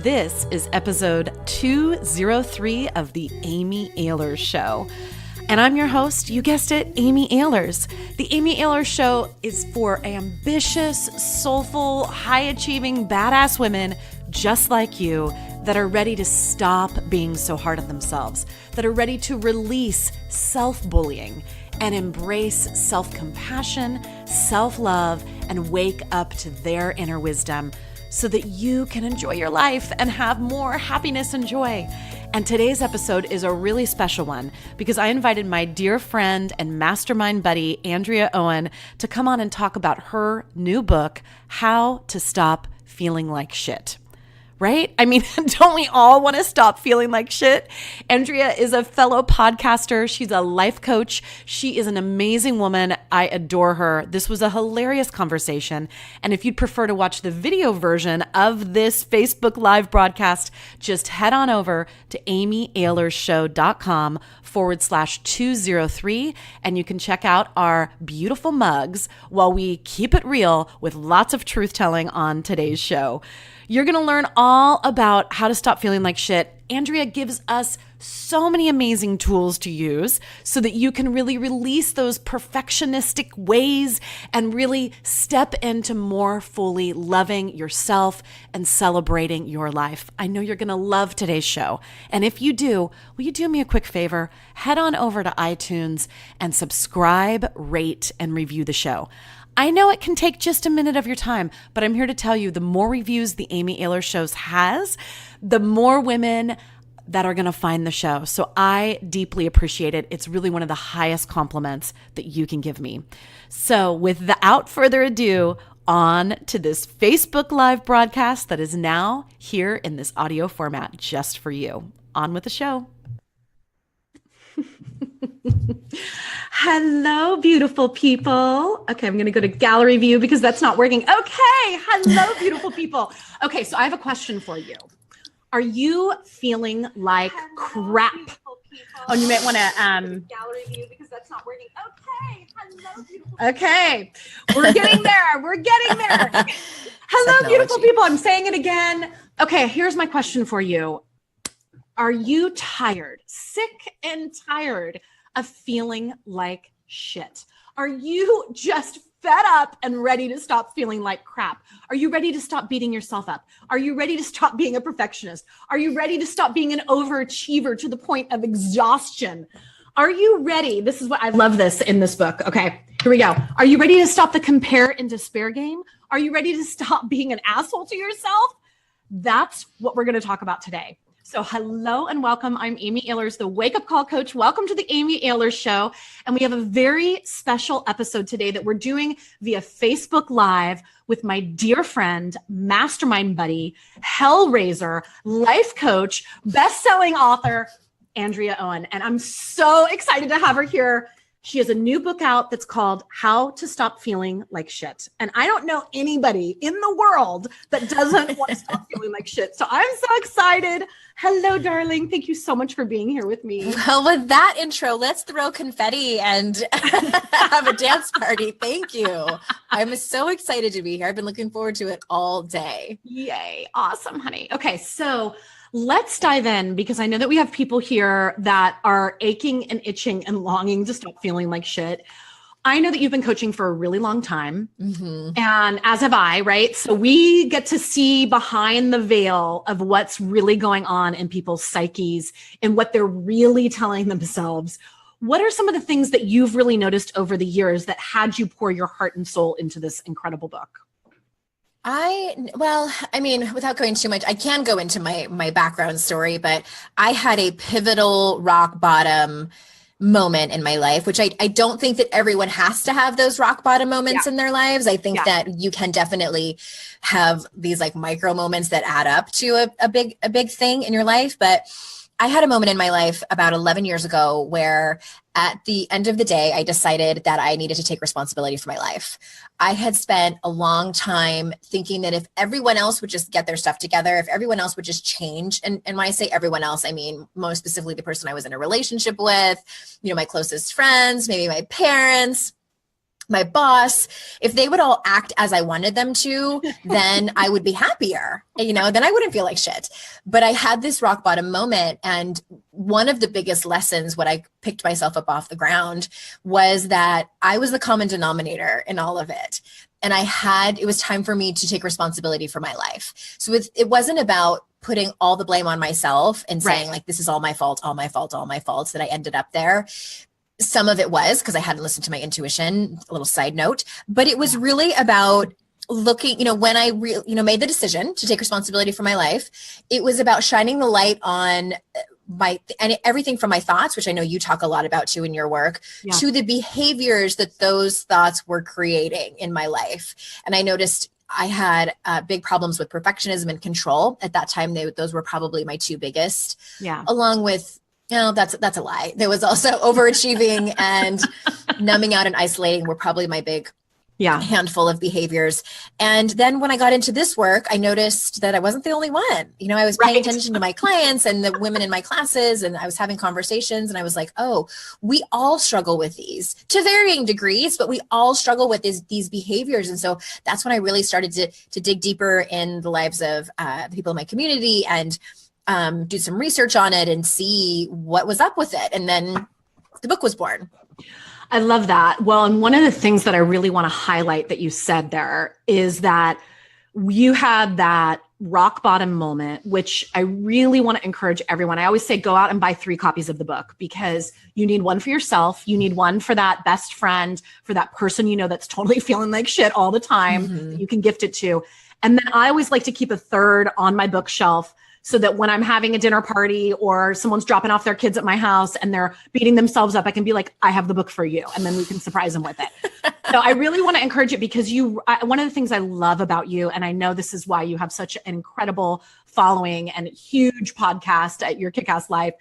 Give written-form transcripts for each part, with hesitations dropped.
This is episode 203 of The Amy Ahlers Show. And I'm your host, you guessed it, Amy Ahlers. The Amy Ahlers Show is for ambitious, soulful, high-achieving, badass women just like you that are ready to stop being so hard on themselves, that are ready to release self-bullying and embrace self-compassion, self-love, and wake up to their inner wisdom so that you can enjoy your life and have more happiness and joy. And today's episode is a really special one because I invited my dear friend and mastermind buddy, Andrea Owen, to come on and talk about her new book, How to Stop Feeling Like Shit. Right? I mean, don't we all want to stop feeling like shit? Andrea is a fellow podcaster. She's a life coach. She is an amazing woman. I adore her. This was a hilarious conversation. And if you'd prefer to watch the video version of this Facebook Live broadcast, just head on over to amyahlershow.com/203 and you can check out our beautiful mugs while we keep it real with lots of truth telling on today's show. You're going to learn all about how to stop feeling like shit. Andrea gives us so many amazing tools to use so that you can really release those perfectionistic ways and really step into more fully loving yourself and celebrating your life. I know you're going to love today's show. And if you do, will you do me a quick favor? Head on over to iTunes and subscribe, rate, and review the show. I know it can take just a minute of your time, but I'm here to tell you the more reviews the Amy Ahlers Show has, the more women that are going to find the show. So I deeply appreciate it. It's really one of the highest compliments that you can give me. So without further ado, on to this Facebook Live broadcast that is now here in this audio format just for you. On with the show. Hello, beautiful people. Okay, I'm going to go to gallery view because that's not working. Okay, hello, beautiful people. Okay, so I have a question for you. Are you feeling like crap? Oh, you might want to gallery view because that's not working. Okay, hello, beautiful people. Okay, we're getting there. We're getting there. Hello, beautiful people. I'm saying it again. Okay, here's my question for you. Are you tired, sick and tired of feeling like shit? Are you just fed up and ready to stop feeling like crap? Are you ready to stop beating yourself up? Are you ready to stop being a perfectionist? Are you ready to stop being an overachiever to the point of exhaustion? Are you ready? This is what I love this in this book. Okay, here we go. Are you ready to stop the compare and despair game? Are you ready to stop being an asshole to yourself? That's what we're going to talk about today. So hello and welcome. I'm Amy Ahlers, the Wake Up Call Coach. Welcome to the Amy Ahlers Show. And we have a very special episode today that we're doing via Facebook Live with my dear friend, mastermind buddy, hellraiser, life coach, best-selling author, Andrea Owen. And I'm so excited to have her here. She has a new book out that's called How to Stop Feeling Like Shit. And I don't know anybody in the world that doesn't want to stop feeling like shit. So I'm so excited. Hello, darling. Thank you so much for being here with me. Well, with that intro, let's throw confetti and have a dance party. Thank you. I'm so excited to be here. I've been looking forward to it all day. Yay. Awesome, honey. Okay, so let's dive in because I know that we have people here that are aching and itching and longing to stop feeling like shit. I know that you've been coaching for a really long time, and as have I, right? So we get to see behind the veil of what's really going on in people's psyches and what they're really telling themselves. What are some of the things that you've really noticed over the years that had you pour your heart and soul into this incredible book? Without going too much, I can go into my background story, but I had a pivotal rock bottom moment in my life, which I don't think that everyone has to have those rock bottom moments in their lives. I think that you can definitely have these like micro moments that add up to a big thing in your life. But I had a moment in my life about 11 years ago where at the end of the day, I decided that I needed to take responsibility for my life. I had spent a long time thinking that if everyone else would just get their stuff together, if everyone else would just change, and when I say everyone else, I mean most specifically the person I was in a relationship with, my closest friends, maybe my parents, my boss, if they would all act as I wanted them to, then I would be happier, then I wouldn't feel like shit. But I had this rock bottom moment. And one of the biggest lessons, what I picked myself up off the ground, was that I was the common denominator in all of it. And it was time for me to take responsibility for my life. So it wasn't about putting all the blame on myself and saying like, this is all my fault, that I ended up there. Some of it was because I hadn't listened to my intuition, a little side note, but it was really about looking, when I made the decision to take responsibility for my life, it was about shining the light on and everything from my thoughts, which I know you talk a lot about too in your work, to the behaviors that those thoughts were creating in my life. And I noticed I had big problems with perfectionism and control at that time. Those were probably my two biggest, along with, that's a lie. There was also overachieving and numbing out and isolating were probably my big handful of behaviors. And then when I got into this work, I noticed that I wasn't the only one. I was paying attention to my clients and the women in my classes, and I was having conversations, and I was like, oh, we all struggle with these to varying degrees, but we all struggle with these behaviors. And so that's when I really started to dig deeper in the lives of the people in my community and do some research on it and see what was up with it. And then the book was born. I love that. Well, and one of the things that I really want to highlight that you said there is that you had that rock bottom moment, which I really want to encourage everyone. I always say, go out and buy 3 copies of the book, because you need one for yourself. You need one for that best friend, for that person, that's totally feeling like shit all the time. You can gift it to. And then I always like to keep a third on my bookshelf, so that when I'm having a dinner party or someone's dropping off their kids at my house and they're beating themselves up, I can be like, I have the book for you. And then we can surprise them with it. So I really want to encourage it, because one of the things I love about you, and I know this is why you have such an incredible following and huge podcast at Your Kick-Ass Life,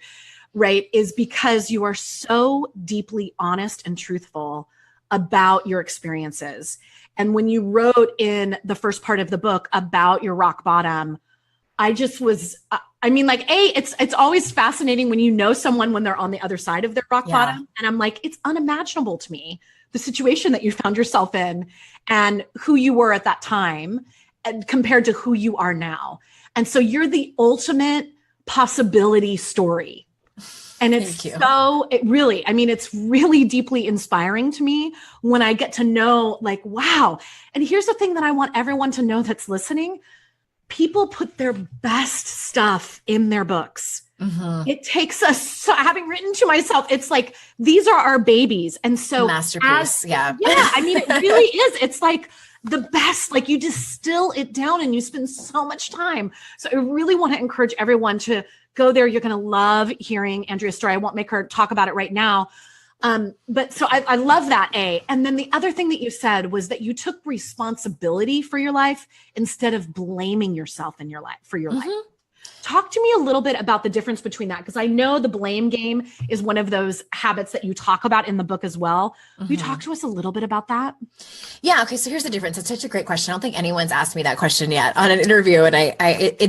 right, is because you are so deeply honest and truthful about your experiences. And when you wrote in the first part of the book about your rock bottom, I just was, it's always fascinating when someone when they're on the other side of their rock bottom. And I'm like, it's unimaginable to me, the situation that you found yourself in and who you were at that time and compared to who you are now. And so you're the ultimate possibility story. And it's it's really deeply inspiring to me when I get to know, like, wow. And here's the thing that I want everyone to know that's listening. People put their best stuff in their books. It takes us, having written to myself, it's like, these are our babies. And so masterpiece. It really is. It's like the best, like you distill it down and you spend so much time. So I really want to encourage everyone to go there. You're going to love hearing Andrea's story. I won't make her talk about it right now. But so I love that, A. And then the other thing that you said was that you took responsibility for your life instead of blaming yourself in your life for your life. Talk to me a little bit about the difference between that, because I know the blame game is one of those habits that you talk about in the book as well. Will you talk to us a little bit about that? Yeah. Okay. So here's the difference. It's such a great question. I don't think anyone's asked me that question yet on an interview. And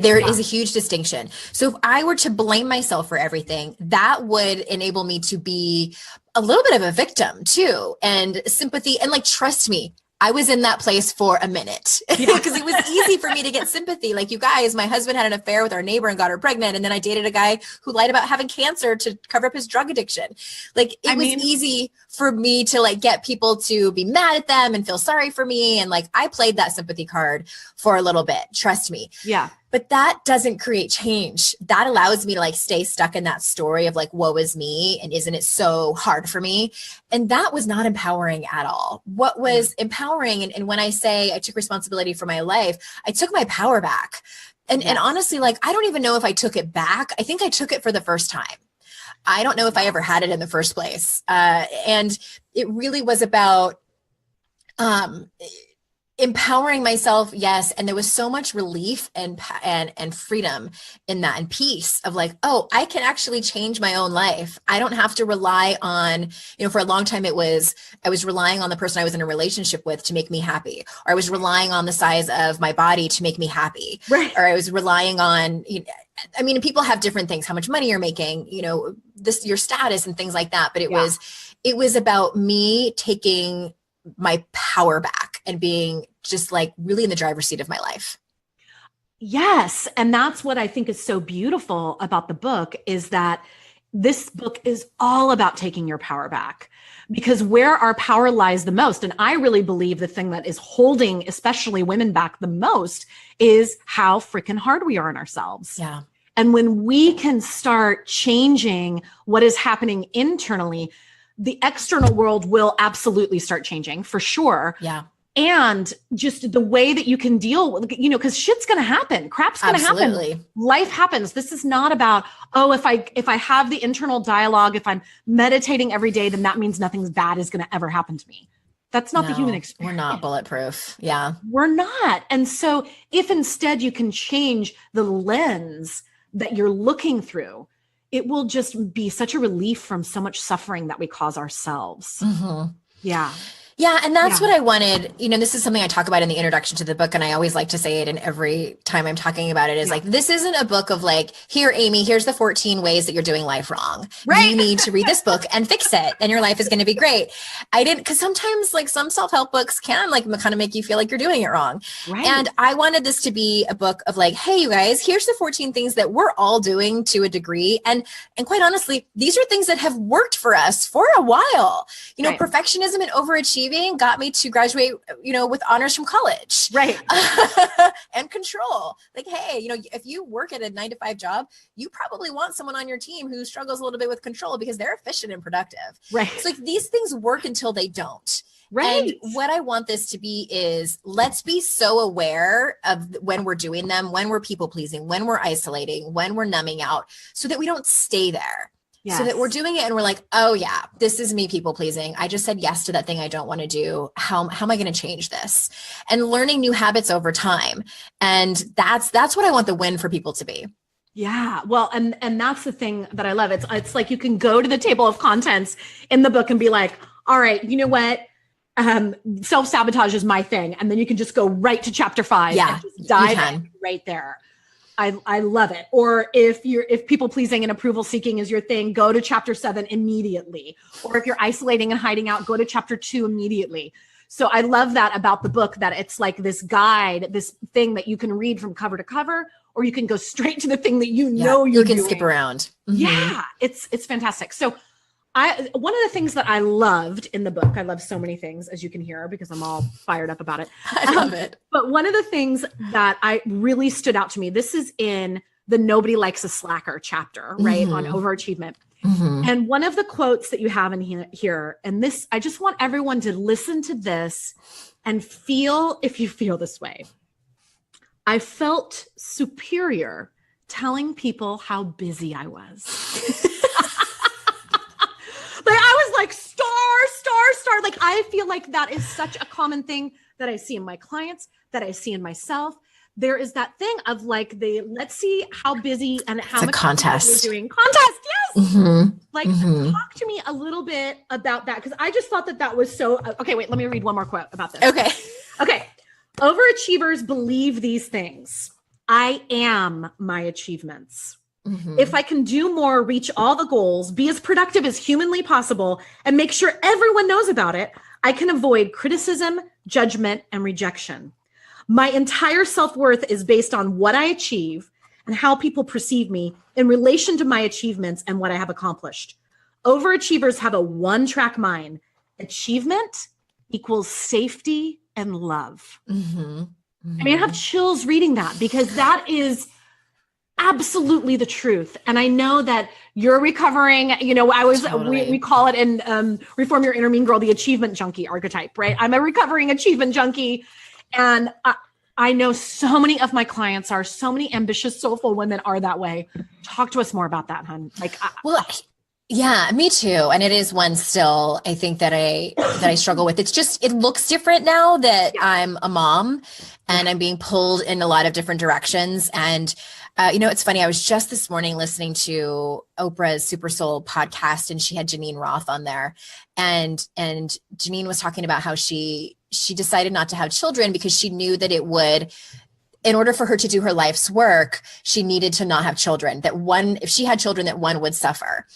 there is a huge distinction. So if I were to blame myself for everything, that would enable me to be a little bit of a victim too, and sympathy, and like, trust me, I was in that place for a minute because it was easy for me to get sympathy. Like, you guys, my husband had an affair with our neighbor and got her pregnant. And then I dated a guy who lied about having cancer to cover up his drug addiction. Like, it was easy for me to like get people to be mad at them and feel sorry for me. And like, I played that sympathy card for a little bit. Trust me. Yeah. But that doesn't create change. That allows me to like stay stuck in that story of like, woe is me, and isn't it so hard for me? And that was not empowering at all. What was empowering, and when I say I took responsibility for my life, I took my power back. And honestly, like, I don't even know if I took it back. I think I took it for the first time. I don't know if I ever had it in the first place. And it really was about empowering myself. Yes. And there was so much relief and freedom in that, and peace of like, oh, I can actually change my own life. I don't have to rely on, for a long time I was relying on the person I was in a relationship with to make me happy, or I was relying on the size of my body to make me happy. Right. Or I was relying on, people have different things, how much money you're making, your status and things like that. But it was about me taking my power back and being just like really in the driver's seat of my life. Yes. And that's what I think is so beautiful about the book, is that this book is all about taking your power back, because where our power lies the most, and I really believe the thing that is holding especially women back the most, is how freaking hard we are on ourselves. Yeah. And when we can start changing what is happening internally, the external world will absolutely start changing for sure. Yeah. And just the way that you can deal with, because shit's going to happen. Crap's going to happen. Life happens. This is not about, oh, if I have the internal dialogue, if I'm meditating every day, then that means nothing bad is going to ever happen to me. That's not the human experience. We're not bulletproof. Yeah. We're not. And so if instead you can change the lens that you're looking through, it will just be such a relief from so much suffering that we cause ourselves. Mm-hmm. Yeah. Yeah. And that's what I wanted. This is something I talk about in the introduction to the book. And I always like to say it in every time I'm talking about it, is like, this isn't a book of like, here, Amy, here's the 14 ways that you're doing life wrong. Right. You need to read this book and fix it, and your life is going to be great. Because sometimes like some self-help books can like kind of make you feel like you're doing it wrong. Right. And I wanted this to be a book of like, hey, you guys, here's the 14 things that we're all doing to a degree. And quite honestly, these are things that have worked for us for a while. Perfectionism and overachieving got me to graduate, with honors from college. Right. And control. Like, hey, if you work at a 9-to-5 job, you probably want someone on your team who struggles a little bit with control, because they're efficient and productive. Right. So like these things work until they don't. Right. And what I want this to be is, let's be so aware of when we're doing them, when we're people pleasing, when we're isolating, when we're numbing out, so that we don't stay there. Yes. So that we're doing it and we're like, oh yeah, this is me people pleasing. I just said yes to that thing I don't want to do. How am I going to change this? And learning new habits over time. And that's what I want the win for people to be. Yeah. Well, and that's the thing that I love. It's like you can go to the table of contents in the book and be like, all right, you know what? Self-sabotage is my thing. And then you can just go right to chapter 5. Yeah, and just dive in right there. I love it. Or if people pleasing and approval seeking is your thing, go to chapter 7 immediately. Or if you're isolating and hiding out, go to chapter 2 immediately. So I love that about the book, that it's like this guide, this thing that you can read from cover to cover, or you can go straight to the thing that you can doing. Skip around. Mm-hmm. Yeah, it's fantastic. So one of the things that I loved in the book, I love so many things, as you can hear, because I'm all fired up about it. I love it. But one of the things that I really stood out to me, this is in the Nobody Likes a Slacker chapter, right? On overachievement. Mm-hmm. And one of the quotes that you have in here, and this, I just want everyone to listen to this and feel if you feel this way. I felt superior telling people how busy I was. I was like, star. Like, I feel like that is such a common thing that I see in my clients, that I see in myself. There is that thing of like, let's see how busy and how much contest you're doing. Contest, yes. Mm-hmm. Like, talk to me a little bit about that, because I just thought that was so. Okay, wait, let me read one more quote about this. Okay. Overachievers believe these things. I am my achievements. Mm-hmm. If I can do more, reach all the goals, be as productive as humanly possible, and make sure everyone knows about it, I can avoid criticism, judgment, and rejection. My entire self-worth is based on what I achieve and how people perceive me in relation to my achievements and what I have accomplished. Overachievers have a one-track mind. Achievement equals safety and love. Mm-hmm. Mm-hmm. I mean, I have chills reading that, because that is absolutely the truth. And I know that you're recovering, we call it in Reform Your Inner Mean Girl, the achievement junkie archetype, right? I'm a recovering achievement junkie. And I know so many of my clients are, so many ambitious, soulful women are that way. Talk to us more about that, hon. Yeah, me too. And it is one still, I think that I struggle with. It's just, it looks different now that I'm a mom and I'm being pulled in a lot of different directions. And it's funny. I was just this morning listening to Oprah's Super Soul podcast, and she had Janine Roth on there, and Janine was talking about how she decided not to have children because she knew that it would, in order for her to do her life's work, she needed to not have children. If she had children, that one would suffer,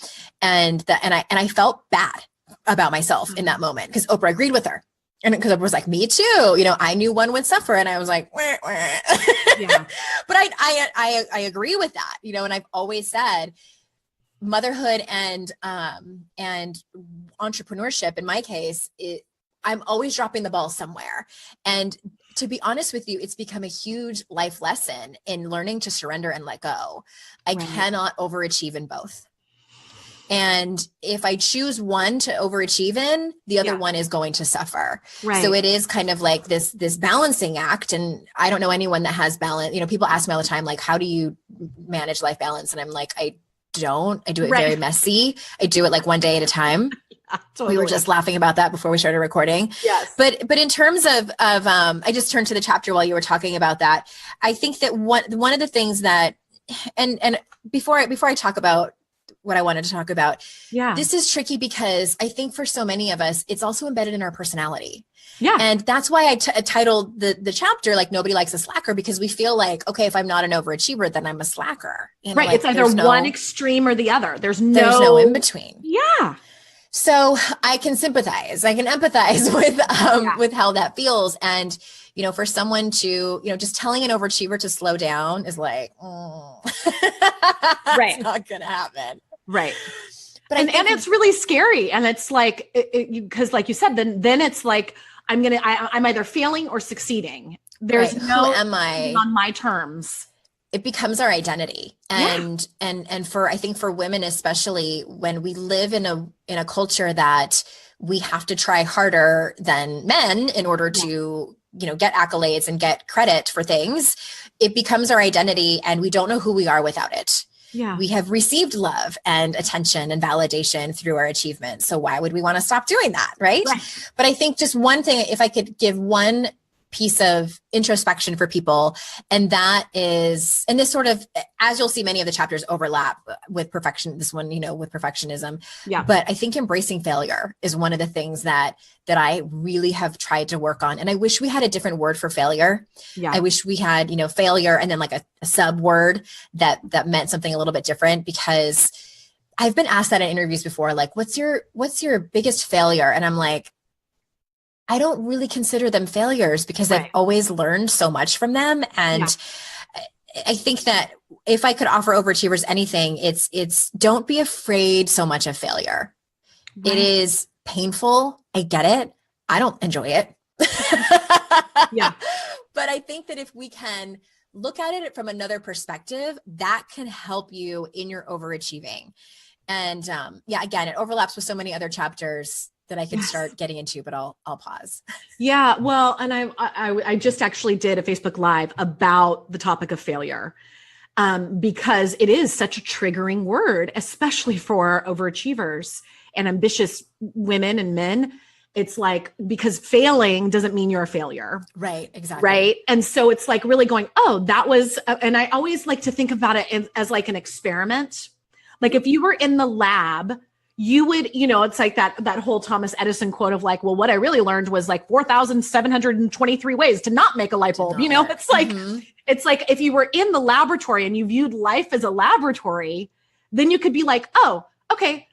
and I felt bad about myself in that moment, because Oprah agreed with her. And because I was like, me too, I knew one would suffer, and I was like, wah, wah. Yeah. But I agree with that, and I've always said motherhood and entrepreneurship, in my case, I'm always dropping the ball somewhere. And to be honest with you, it's become a huge life lesson in learning to surrender and let go. I cannot overachieve in both. And if I choose one to overachieve in, the other one is going to suffer. Right. So it is kind of like this balancing act. And I don't know anyone that has balance. People ask me all the time, like, how do you manage life balance? And I'm like, I don't. I do it very messy. I do it like one day at a time. Yeah, totally. We were just laughing about that before we started recording. Yes. But in terms of I just turned to the chapter while you were talking about that. I think that one of the things that, and before I talk about what I wanted to talk about, this is tricky because I think for so many of us, it's also embedded in our personality. Yeah. And that's why I titled the chapter, like, nobody likes a slacker, because we feel like, okay, if I'm not an overachiever, then I'm a slacker. Right. Like, it's either one extreme or the other. There's no in between. Yeah. So I can sympathize. I can empathize with how that feels. And, for someone to, just telling an overachiever to slow down is like, it's not going to happen. Right. But and it's really scary. And it's like, because like you said, then it's like, I'm either failing or succeeding. There's no, who am I on my terms. It becomes our identity. And for, I think for women, especially when we live in a culture that we have to try harder than men in order to, get accolades and get credit for things, it becomes our identity, and we don't know who we are without it. Yeah. We have received love and attention and validation through our achievements. So why would we want to stop doing that? Right. But I think just one thing, if I could give one piece of introspection for people, and that is, and this sort of, as you'll see, many of the chapters overlap with perfection, this one, with perfectionism. Yeah. But I think embracing failure is one of the things that I really have tried to work on. And I wish we had a different word for failure. Yeah. I wish we had, failure and then like a sub word that meant something a little bit different, because I've been asked that in interviews before, like, what's your biggest failure? And I'm like, I don't really consider them failures, because I've always learned so much from them. And I think that if I could offer overachievers anything, it's don't be afraid so much of failure. Right. It is painful. I get it. I don't enjoy it. Yeah. But I think that if we can look at it from another perspective, that can help you in your overachieving. And again, it overlaps with so many other chapters that I can start getting into, but I'll pause. Yeah. Well, and I just actually did a Facebook Live about the topic of failure, because it is such a triggering word, especially for overachievers and ambitious women and men. It's like, because failing doesn't mean you're a failure. Right. Exactly. Right. And so it's like really going, oh, that was, and I always like to think about it as like an experiment. Like if you were in the lab, you would, it's like that whole Thomas Edison quote of like, well, what I really learned was like 4,723 ways to not make a light bulb. It's like, it's like if you were in the laboratory and you viewed life as a laboratory, then you could be like, oh, okay,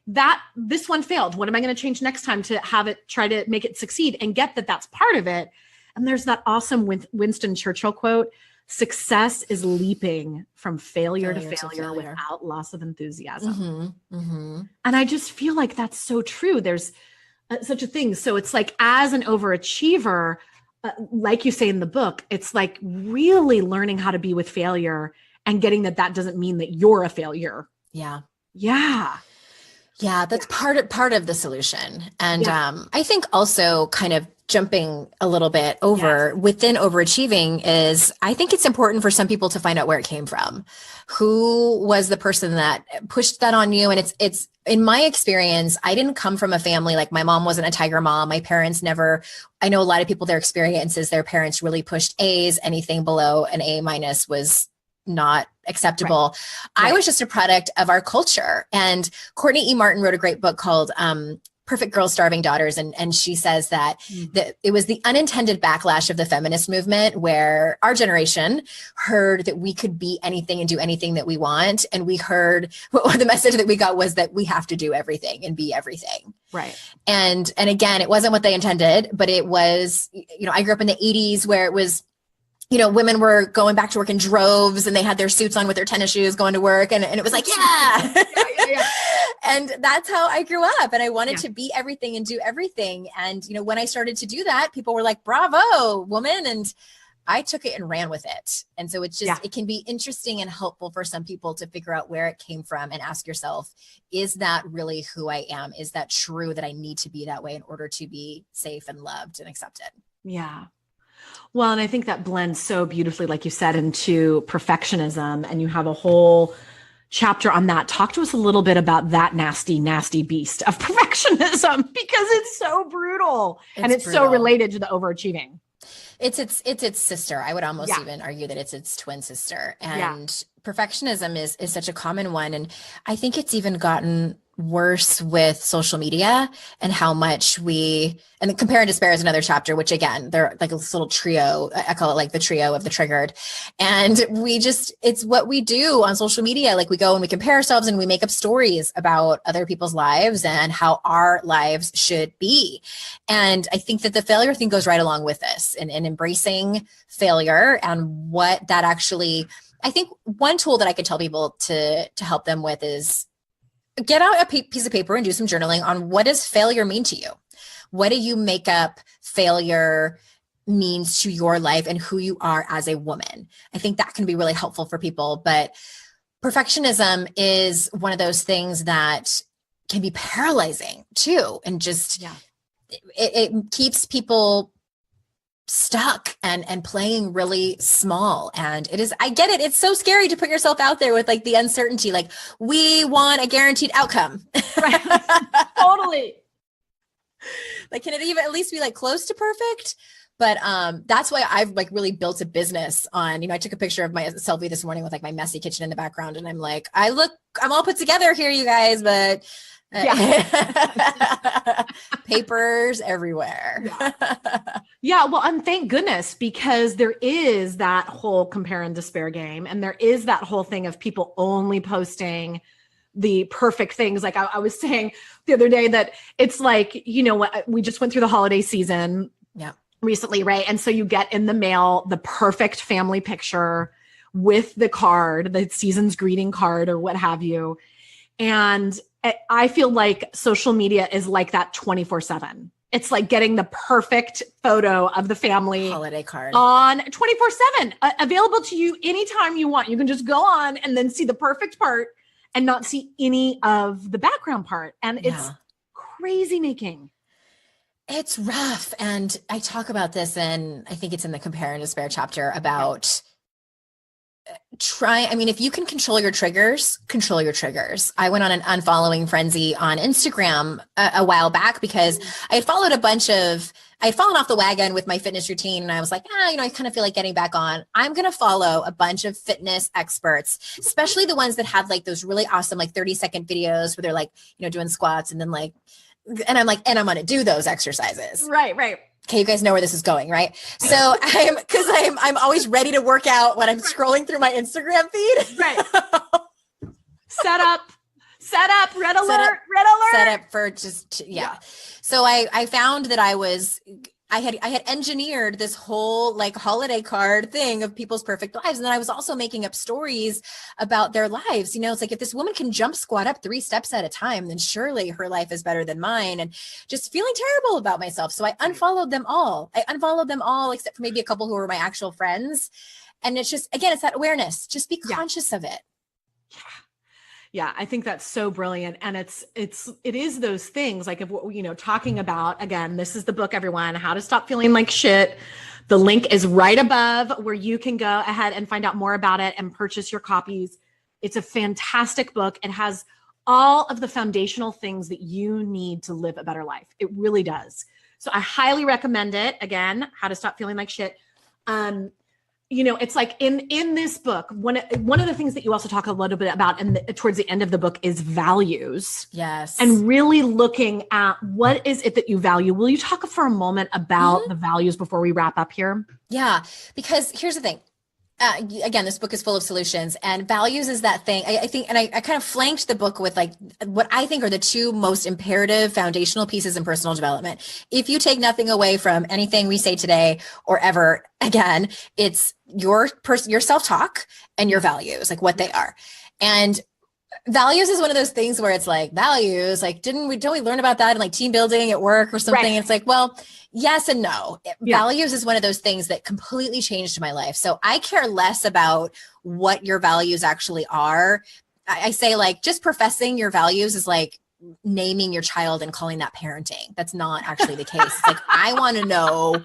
this one failed. What am I going to change next time to have it, try to make it succeed, and get that that's part of it. And there's that awesome Winston Churchill quote, success is leaping from failure to failure without loss of enthusiasm. Mm-hmm, mm-hmm. And I just feel like that's so true. There's such a thing. So it's like, as an overachiever, like you say in the book, it's like really learning how to be with failure and getting that doesn't mean that you're a failure. Yeah. Yeah. Yeah, that's part of the solution. And I think also kind of jumping a little bit over within overachieving is, I think it's important for some people to find out where it came from. Who was the person that pushed that on you? And it's in my experience, I didn't come from a family, like my mom wasn't a tiger mom. My parents never, I know a lot of people, their experiences, their parents really pushed A's. Anything below an A- was not acceptable. Right. I was just a product of our culture. And Courtney E. Martin wrote a great book called Perfect Girls, Starving Daughters. And she says that it was the unintended backlash of the feminist movement, where our generation heard that we could be anything and do anything that we want. And we heard, the message that we got was that we have to do everything and be everything. Right. And again, it wasn't what they intended, but it was, I grew up in the 80s where it was, women were going back to work in droves and they had their suits on with their tennis shoes going to work. And it was like, yeah. Yeah. And that's how I grew up. And I wanted to be everything and do everything. And, when I started to do that, people were like, bravo, woman. And I took it and ran with it. And so it's just, it can be interesting and helpful for some people to figure out where it came from and ask yourself, is that really who I am? Is that true that I need to be that way in order to be safe and loved and accepted? Yeah. Well, and I think that blends so beautifully, like you said, into perfectionism. And you have a whole chapter on that. Talk to us a little bit about that nasty, nasty beast of perfectionism, because it's so brutal and it's so related to the overachieving. It's its sister. I would almost even argue that it's its twin sister. And perfectionism is such a common one. And I think it's even gotten worse with social media and how much and Compare and Despair is another chapter, which again, they're like this little trio. I call it like the trio of the triggered. And it's what we do on social media. Like we go and we compare ourselves and we make up stories about other people's lives and how our lives should be. And I think that the failure thing goes right along with this and embracing failure and what that actually, I think one tool that I could tell people to help them with is get out a piece of paper and do some journaling on what does failure mean to you? What do you make up failure means to your life and who you are as a woman? I think that can be really helpful for people, but perfectionism is one of those things that can be paralyzing too. And just, it keeps people stuck and playing really small. And I get it. It's so scary to put yourself out there with like the uncertainty, like we want a guaranteed outcome. Right. Totally. Like, can it even at least be like close to perfect? But that's why I've like really built a business on, I took a picture of my selfie this morning with like my messy kitchen in the background. And I'm like, I'm all put together here, you guys, but papers everywhere. Well, and thank goodness, because there is that whole compare and despair game. And there is that whole thing of people only posting the perfect things. Like I was saying the other day that it's like, what we just went through the holiday season recently, right? And so you get in the mail the perfect family picture with the card, the season's greeting card or what have you. And I feel like social media is like that 24/7. It's like getting the perfect photo of the family holiday card on 24/7, available to you anytime you want. You can just go on and then see the perfect part and not see any of the background part. And it's crazy making. It's rough. And I talk about this, and I think it's in the Compare and Despair chapter about if you can control your triggers, control your triggers. I went on an unfollowing frenzy on Instagram a while back because I had followed I had fallen off the wagon with my fitness routine. And I was like, I kind of feel like getting back on. I'm going to follow a bunch of fitness experts, especially the ones that have like those really awesome, like 30-second videos where they're like, doing squats and then like, and I'm like, and I'm going to do those exercises. Right. Okay, you guys know where this is going, right? So I'm always ready to work out when I'm scrolling through my Instagram feed. Right. Set up, red alert. Set up for just, So I found that I had engineered this whole like holiday card thing of people's perfect lives. And then I was also making up stories about their lives. It's like, if this woman can jump squat up 3 steps at a time, then surely her life is better than mine. And just feeling terrible about myself. So I unfollowed them all. Except for maybe a couple who were my actual friends. And it's just, again, it's that awareness. Just be conscious of it. Yeah, I think that's so brilliant. And it is those things like, if talking about, again, this is the book, everyone, How to Stop Feeling Like Shit. The link is right above where you can go ahead and find out more about it and purchase your copies. It's a fantastic book. It has all of the foundational things that you need to live a better life. It really does. So I highly recommend it. Again, How to Stop Feeling Like Shit. It's like in this book, one of the things that you also talk a little bit about towards the end of the book is values. Yes. And really looking at what is it that you value. Will you talk for a moment about the values before we wrap up here? Yeah, because here's the thing. again, this book is full of solutions, and values is that thing. I think, and I kind of flanked the book with like what I think are the two most imperative foundational pieces in personal development. If you take nothing away from anything we say today or ever again, it's your self-talk and your values, like what they are. And values is one of those things where it's like values, like don't we learn about that in like team building at work or something? Right. It's like, well, yes and no. Yeah. Values is one of those things that completely changed my life. So I care less about what your values actually are. I say like just professing your values is like naming your child and calling that parenting. That's not actually the case. It's like, I want to know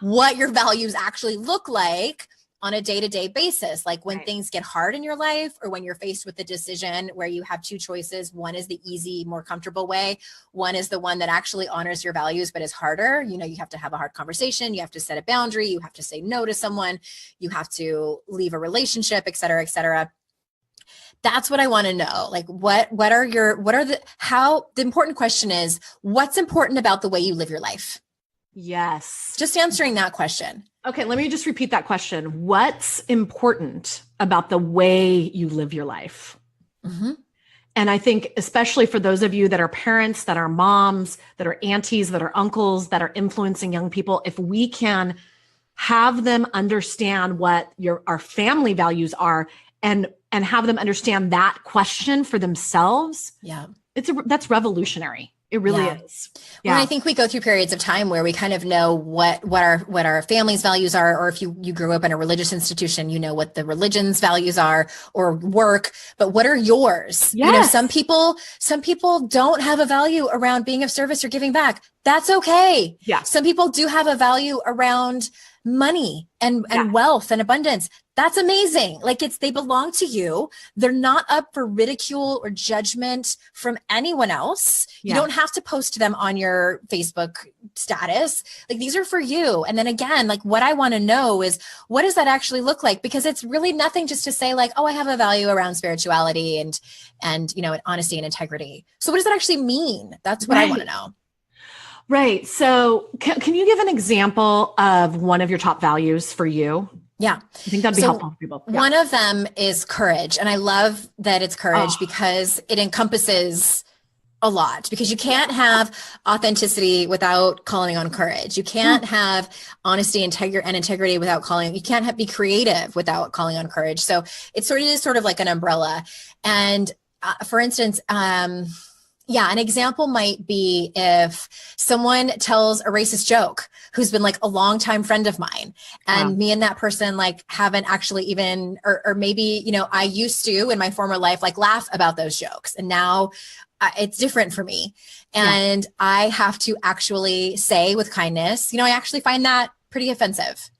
what your values actually look like on a day-to-day basis, like when things get hard in your life, or when you're faced with a decision where you have two choices. One is the easy, more comfortable way. One is the one that actually honors your values, but is harder. You know, you have to have a hard conversation. You have to set a boundary. You have to say no to someone. You have to leave a relationship, et cetera, et cetera. That's what I want to know. Like, the important question is, what's important about the way you live your life? Yes. Just answering that question. Okay, let me just repeat that question. What's important about the way you live your life? Mm-hmm. And I think especially for those of you that are parents, that are moms, that are aunties, that are uncles, that are influencing young people, if we can have them understand what our family values are and have them understand that question for themselves, that's revolutionary. It really is. Yeah. Well, I think we go through periods of time where we kind of know what our family's values are, or if you grew up in a religious institution, you know what the religion's values are, or work, but what are yours? Yes. You know, some people don't have a value around being of service or giving back. That's okay. Yeah. Some people do have a value around money and wealth and abundance. That's amazing. Like they belong to you. They're not up for ridicule or judgment from anyone else. You don't have to post them on your Facebook status. Like these are for you. And then again, like what I want to know is, what does that actually look like? Because it's really nothing just to say like, oh, I have a value around spirituality and you know, honesty and integrity. So what does that actually mean? That's what I want to know. Right. So can you give an example of one of your top values for you? Yeah. I think that'd be helpful for people. Yeah. One of them is courage. And I love that it's courage because it encompasses a lot, because you can't have authenticity without calling on courage. You can't have honesty and integrity without you can't be creative without calling on courage. So it is sort of like an umbrella. And for instance, an example might be if someone tells a racist joke who's been like a longtime friend of mine, and me and that person like haven't actually even, or maybe, you know, I used to in my former life, like laugh about those jokes. And now it's different for me. And I have to actually say with kindness, you know, I actually find that pretty offensive.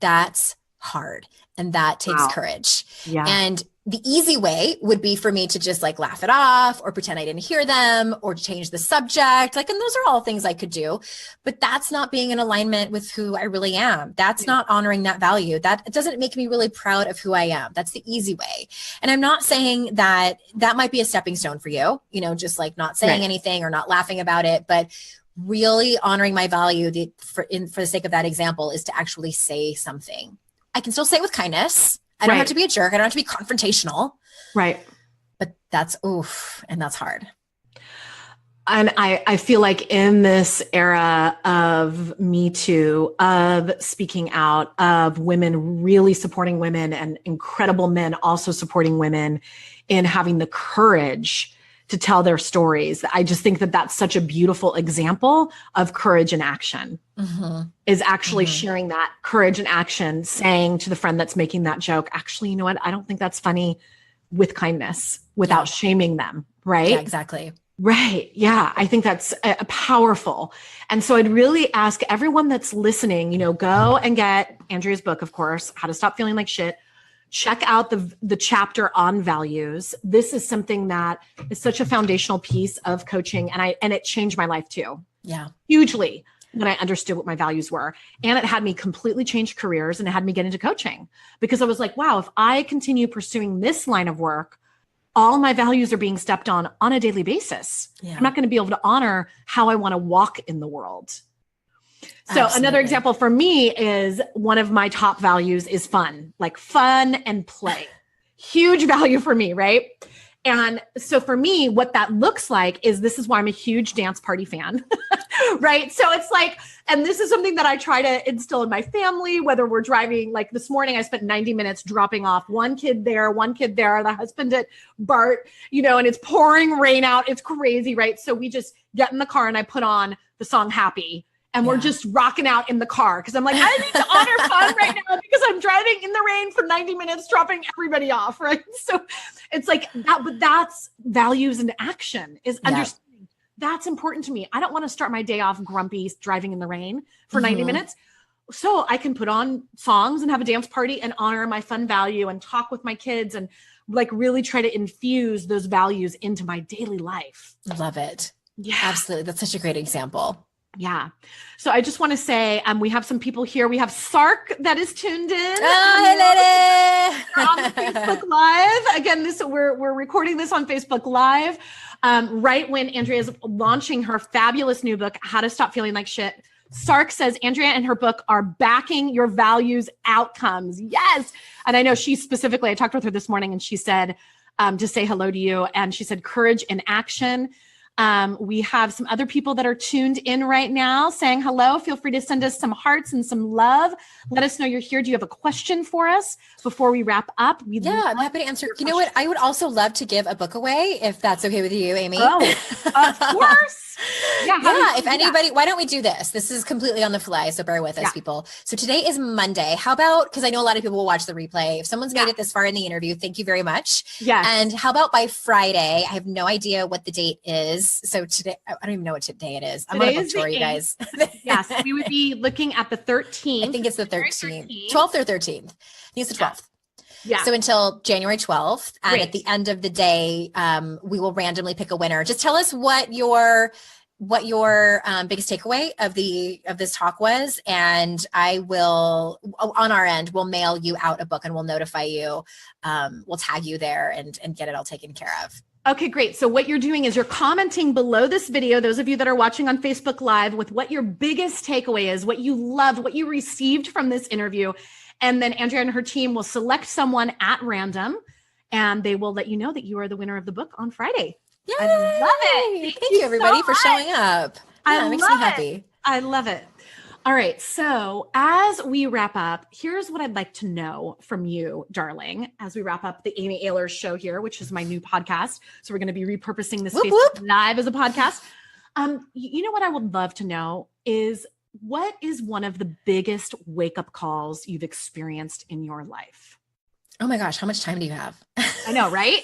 That's hard. And that takes courage. Yeah. And the easy way would be for me to just like laugh it off, or pretend I didn't hear them, or change the subject. Like, and those are all things I could do, but that's not being in alignment with who I really am. That's not honoring that value. That doesn't make me really proud of who I am. That's the easy way. And I'm not saying that might be a stepping stone for you, you know, just like not saying anything or not laughing about it, but really honoring my value for the sake of that example is to actually say something. I can still say it with kindness. I don't have to be a jerk. I don't have to be confrontational. Right. But that's and that's hard. And I feel like in this era of Me Too, of speaking out, of women really supporting women, and incredible men also supporting women in having the courage to tell their stories. I just think that that's such a beautiful example of courage in action, is actually sharing that courage in action, saying to the friend that's making that joke, actually, you know what? I don't think that's funny, with kindness, without shaming them. Right. Yeah, exactly. Right. Yeah. I think that's powerful. And so I'd really ask everyone that's listening, you know, go and get Andrea's book, of course, How to Stop Feeling Like Shit. Check out the chapter on values. This is something that is such a foundational piece of coaching. And it changed my life too. Yeah. Hugely, when I understood what my values were. And it had me completely change careers, and it had me get into coaching, because I was like, wow, if I continue pursuing this line of work, all my values are being stepped on a daily basis. Yeah. I'm not going to be able to honor how I want to walk in the world. So Absolutely. another example for me is one of my top values is fun, like fun and play. Huge value for me, right? And so for me, what that looks like is this is why I'm a huge dance party fan, right? So it's like, and this is something that I try to instill in my family, whether we're driving, like this morning, I spent 90 minutes dropping off one kid there, the husband at BART, and it's pouring rain out. It's crazy, right? So we just get in the car and I put on the song Happy. And we're just rocking out in the car because I'm like, I need to honor fun right now because I'm driving in the rain for 90 minutes, dropping everybody off, right? So it's like that, but that's values and action is understanding. That's important to me. I don't want to start my day off grumpy driving in the rain for 90 minutes. So I can put on songs and have a dance party and honor my fun value and talk with my kids and like really try to infuse those values into my daily life. Love it. Yeah, absolutely. That's such a great example. Yeah. So I just want to say, we have some people here. We have Sark that is tuned in. Oh, on the Facebook Live. Again, we're recording this on Facebook Live, right when Andrea is launching her fabulous new book, How to Stop Feeling Like Shit. Sark says Andrea and her book are backing your values outcomes. Yes. And I know she specifically, I talked with her this morning and she said to say hello to you. And she said, courage in action. We have some other people that are tuned in right now saying hello. Feel free to send us some hearts and some love. Let us know you're here. Do you have a question for us before we wrap up? I'm happy to answer. You know what? I would also love to give a book away if that's okay with you, Amy. Oh, of course. If anybody, why don't we do this? This is completely on the fly, so bear with us, people. So today is Monday. How about, because I know a lot of people will watch the replay. If someone's made it this far in the interview, thank you very much. Yeah. And how about by Friday? I have no idea what the date is. So today, I don't even know what day it is. I'm on a book tour, you guys. Yes, we would be looking at the 13th. I think it's the 13th, 12th or 13th. I think it's the 12th. Yeah. So until January 12th. And at the end of the day, we will randomly pick a winner. Just tell us what your biggest takeaway of this talk was. And I will, on our end, we'll mail you out a book and we'll notify you. We'll tag you there and get it all taken care of. Okay, great. So what you're doing is you're commenting below this video, those of you that are watching on Facebook Live, with what your biggest takeaway is, what you loved, what you received from this interview. And then Andrea and her team will select someone at random and they will let you know that you are the winner of the book on Friday. Yay! I love it. Thank you everybody for showing up. It makes me happy. I love it. All right. So as we wrap up, here's what I'd like to know from you, darling, as we wrap up the Amy Ahlers show here, which is my new podcast. So we're going to be repurposing this Facebook Live as a podcast. You know what I would love to know is, what is one of the biggest wake-up calls you've experienced in your life? Oh my gosh, how much time do you have? I know, right?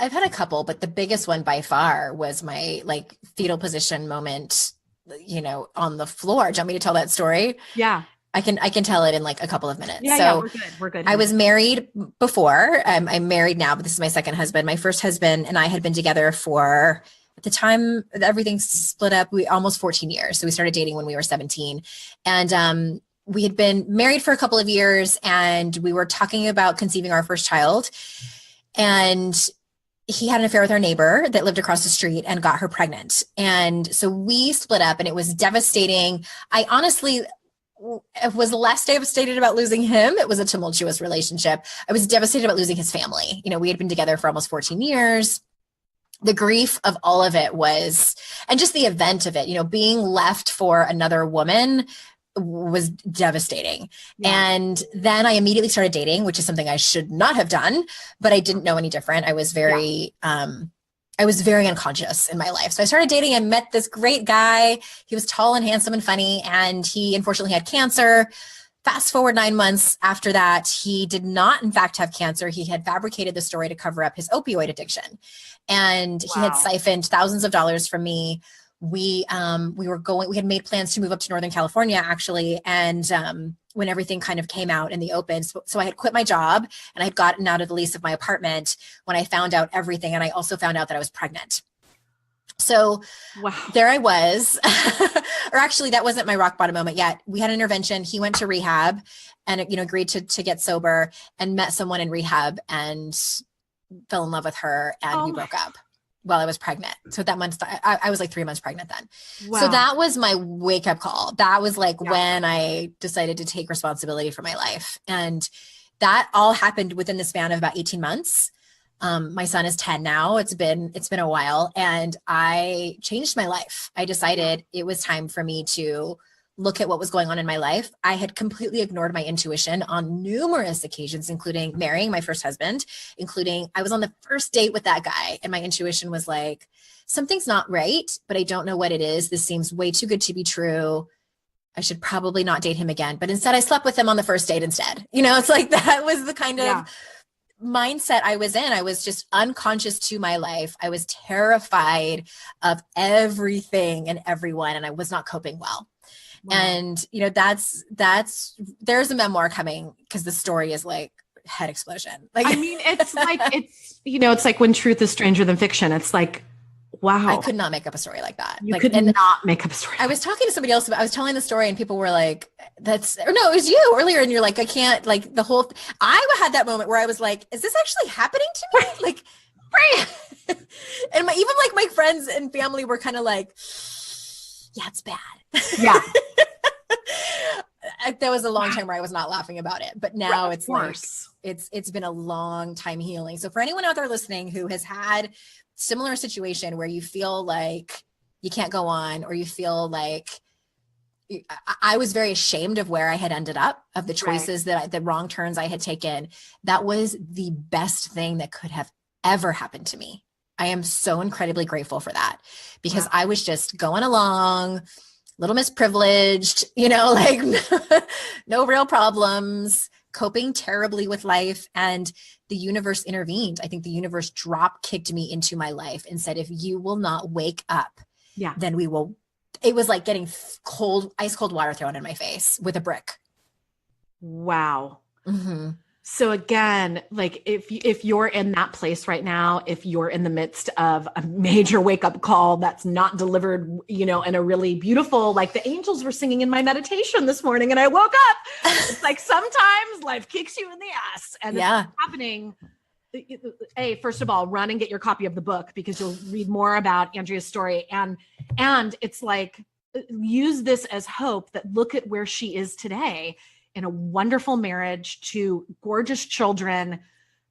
I've had a couple, but the biggest one by far was my fetal position moment, on the floor. Do you want me to tell that story? Yeah. I can tell it in a couple of minutes. Yeah, we're good. I was married before. I'm married now, but this is my second husband. My first husband and I had been together for, at the time everything split up, almost 14 years. So we started dating when we were 17. And we had been married for a couple of years and we were talking about conceiving our first child. And he had an affair with our neighbor that lived across the street and got her pregnant. And so we split up and it was devastating. I honestly was less devastated about losing him. It was a tumultuous relationship. I was devastated about losing his family. We had been together for almost 14 years. The grief of all of it was, and just the event of it, being left for another woman was devastating. Yeah. And then I immediately started dating, which is something I should not have done, but I didn't know any different. I was very unconscious in my life. So I started dating and met this great guy. He was tall and handsome and funny, and he unfortunately had cancer. Fast forward 9 months after that, he did not, in fact, have cancer. He had fabricated the story to cover up his opioid addiction. And he had siphoned thousands of dollars from me. We had made plans to move up to Northern California, actually. And when everything kind of came out in the open, so I had quit my job and I had gotten out of the lease of my apartment when I found out everything. And I also found out that I was pregnant. So there I was, or actually that wasn't my rock bottom moment yet. We had an intervention. He went to rehab and, agreed to get sober, and met someone in rehab and fell in love with her, and we broke up. while I was pregnant. So that month, I was like 3 months pregnant then. Wow. So that was my wake up call. That was like when I decided to take responsibility for my life. And that all happened within the span of about 18 months. My son is 10 now. It's been a while, and I changed my life. I decided it was time for me to look at what was going on in my life. I had completely ignored my intuition on numerous occasions, including marrying my first husband, including I was on the first date with that guy, and my intuition was like, something's not right, but I don't know what it is. This seems way too good to be true. I should probably not date him again. But instead I slept with him on the first date instead. It's like, that was the kind of mindset I was in. I was just unconscious to my life. I was terrified of everything and everyone, and I was not coping well. Wow. And, there's a memoir coming, because the story is like head explosion. Like, I mean, it's like, it's like when truth is stranger than fiction. It's like, wow. I could not make up a story like that. You could not make up a story. I was talking to somebody else I was telling the story, and people were like, no, it was you earlier. And you're like, I can't, like, I had that moment where I was like, is this actually happening to me? Like, right. And even like my friends and family were kind of like, yeah, it's bad. Yeah. There was a long time where I was not laughing about it, but now it's like, it's been a long time healing. So for anyone out there listening who has had similar situation where you feel like you can't go on, or you feel like, I was very ashamed of where I had ended up, of the choices the wrong turns I had taken. That was the best thing that could have ever happened to me. I am so incredibly grateful for that, because I was just going along, little misprivileged, like no real problems, coping terribly with life. And the universe intervened. I think the universe drop kicked me into my life and said, if you will not wake up, then we will. It was like getting ice cold water thrown in my face with a brick. Wow. Mm-hmm. So again, like if you're in that place right now, if you're in the midst of a major wake up call that's not delivered, in a really beautiful, like the angels were singing in my meditation this morning, and I woke up. It's like, sometimes life kicks you in the ass, and it's happening. Hey, first of all, run and get your copy of the book, because you'll read more about Andrea's story. And it's like, use this as hope that look at where she is today, in a wonderful marriage, to gorgeous children,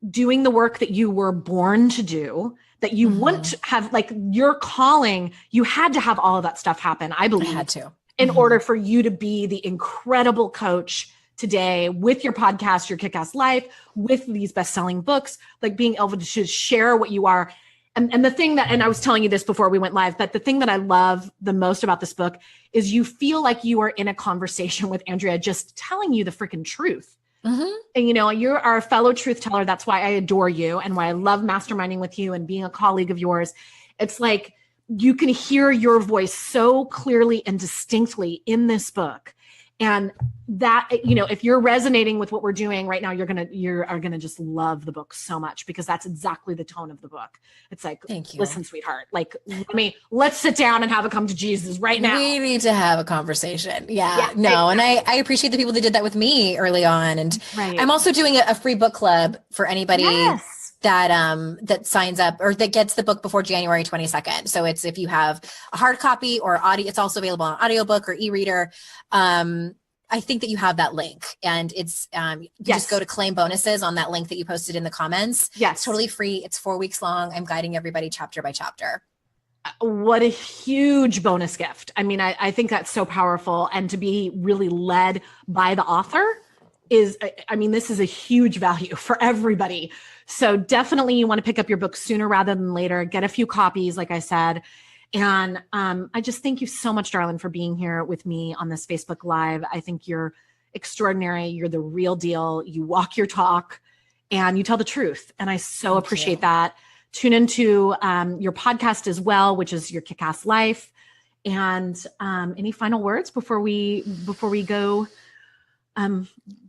doing the work that you were born to do, that you wouldn't have, like, your calling, you had to have all of that stuff happen, I believe. I had to. In order for you to be the incredible coach today, with your podcast, Your Kick-Ass Life, with these best-selling books, like being able to share what you are. And the thing that, and I was telling you this before we went live, but the thing that I love the most about this book is you feel like you are in a conversation with Andrea, just telling you the freaking truth. Mm-hmm. And you're our fellow truth teller. That's why I adore you, and why I love masterminding with you and being a colleague of yours. It's like, you can hear your voice so clearly and distinctly in this book. And that, if you're resonating with what we're doing right now, you're gonna just love the book so much, because that's exactly the tone of the book. It's like, thank you. Listen, sweetheart, like, let's sit down and have a come to Jesus right now. We need to have a conversation. And I appreciate the people that did that with me early on. And I'm also doing a free book club for anybody that signs up or that gets the book before January 22nd. So it's, if you have a hard copy or audio, it's also available on audiobook or e-reader. I think that you have that link, and it's, you just go to claim bonuses on that link that you posted in the comments. Yes. It's totally free. It's 4 weeks long. I'm guiding everybody chapter by chapter. What a huge bonus gift. I mean, I think that's so powerful, and to be really led by the author is, this is a huge value for everybody. So definitely you want to pick up your book sooner rather than later, get a few copies, like I said. And I just thank you so much, darling, for being here with me on this Facebook Live. I think you're extraordinary. You're the real deal. You walk your talk and you tell the truth. And I so appreciate that. Tune into your podcast as well, which is Your Kick-Ass Life. And any final words before we go?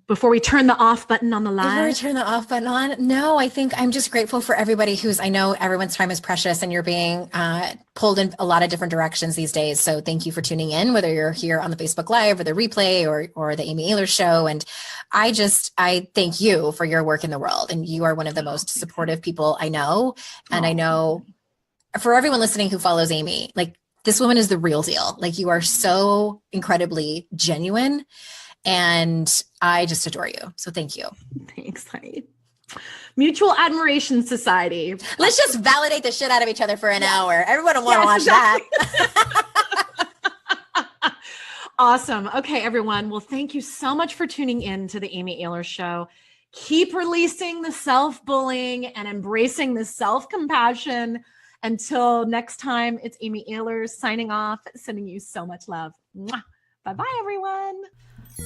Before we turn the off button on the live? Before we turn the off button on? No, I think I'm just grateful for everybody I know everyone's time is precious, and you're being pulled in a lot of different directions these days. So thank you for tuning in, whether you're here on the Facebook Live or the replay or the Amy Ahlers show. And I thank you for your work in the world. And you are one of the most supportive people I know. And I know for everyone listening who follows Amy, like this woman is the real deal. Like you are so incredibly genuine and I just adore you. So thank you. Thanks, honey. Mutual Admiration Society. Let's just validate the shit out of each other for an hour. Everyone will want to watch that. Awesome. Okay, everyone. Well, thank you so much for tuning in to the Amy Ahlers Show. Keep releasing the self-bullying and embracing the self-compassion. Until next time, it's Amy Ahlers signing off, sending you so much love. Mwah. Bye-bye, everyone.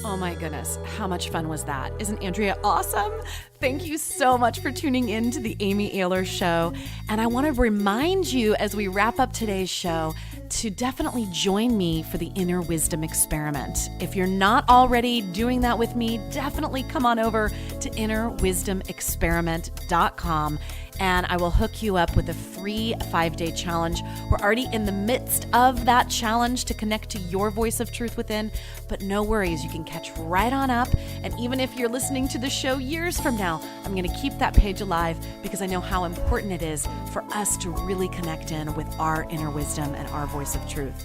Oh my goodness, how much fun was that? Isn't Andrea awesome? Thank you so much for tuning in to the Amy Ahlers Show. And I want to remind you as we wrap up today's show to definitely join me for the Inner Wisdom Experiment. If you're not already doing that with me, definitely come on over to innerwisdomexperiment.com and I will hook you up with a free 5-day challenge. We're already in the midst of that challenge to connect to your voice of truth within, but no worries, you can catch right on up. And even if you're listening to the show years from now, I'm going to keep that page alive because I know how important it is for us to really connect in with our inner wisdom and our voice of truth.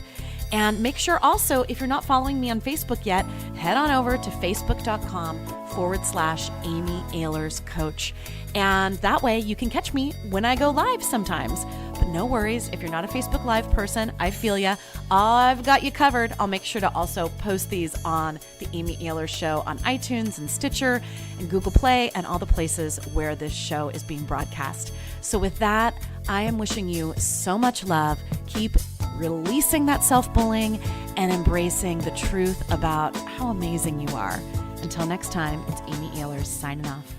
And make sure also, if you're not following me on Facebook yet, head on over to facebook.com/Amy Ahlers Coach. And that way you can catch me when I go live sometimes. But no worries, if you're not a Facebook Live person, I feel ya. I've got you covered. I'll make sure to also post these on the Amy Ahlers Show on iTunes and Stitcher and Google Play and all the places where this show is being broadcast. So with that, I am wishing you so much love. Keep releasing that self-bullying and embracing the truth about how amazing you are. Until next time, it's Amy Ahlers signing off.